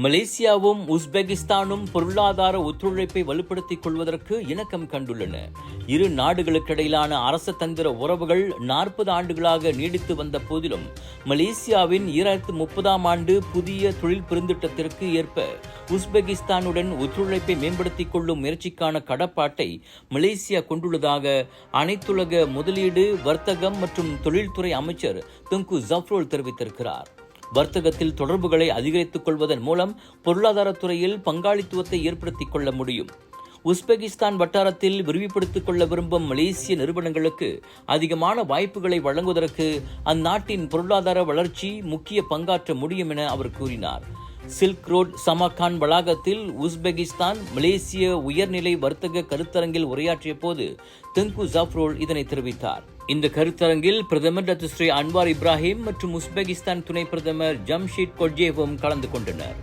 மலேசியாவும் உஸ்பெகிஸ்தானும் பொருளாதார ஒத்துழைப்பை வலுப்படுத்திக் கொள்வதற்கு இணக்கம் கண்டுள்ளன. இரு நாடுகளுக்கிடையிலான அரசதந்திர உறவுகள் 40 ஆண்டுகளாக நீடித்து வந்த போதிலும் மலேசியாவின் 2030ஆம் ஆண்டு புதிய தொழில் பெருந்திட்டத்திற்கு ஏற்ப உஸ்பெகிஸ்தானுடன் ஒத்துழைப்பை மேம்படுத்திக் கொள்ளும் முயற்சிக்கான கடப்பாட்டை மலேசியா கொண்டுள்ளதாக அனைத்துலக முதலீடு, வர்த்தகம் மற்றும் தொழில்துறை அமைச்சர் துங்கு ஜஃப்ரோல் தெரிவித்திருக்கிறார். வர்த்தகத்தில் தொடர்புகளை அதிகரித்துக் கொள்வதன் மூலம் பொருளாதாரத்துறையில் பங்காளித்துவத்தை ஏற்படுத்திக் கொள்ள முடியும். உஸ்பெகிஸ்தான் வட்டாரத்தில் விரிவுபடுத்திக் கொள்ள விரும்பும் மலேசிய நிறுவனங்களுக்கு அதிகமான வாய்ப்புகளை வழங்குவதற்கு அந்நாட்டின் பொருளாதார வளர்ச்சி முக்கிய பங்காற்ற முடியும் என அவர் கூறினார். சில்க் ரோட் சமர்கான் வளாகத்தில் உஸ்பெகிஸ்தான் மலேசிய உயர்நிலை வர்த்தக கருத்தரங்கில் உரையாற்றிய போது துங்கு ஜஃப்ரோல் இதனை தெரிவித்தார். இந்த கருத்தரங்கில் பிரதமர் டாக்டர் ஸ்ரீ அன்வார் இப்ராஹிம் மற்றும் உஸ்பெகிஸ்தான் துணை பிரதமர் ஜம்ஷீத் கொட்ஜேவும் கலந்து கொண்டனர்.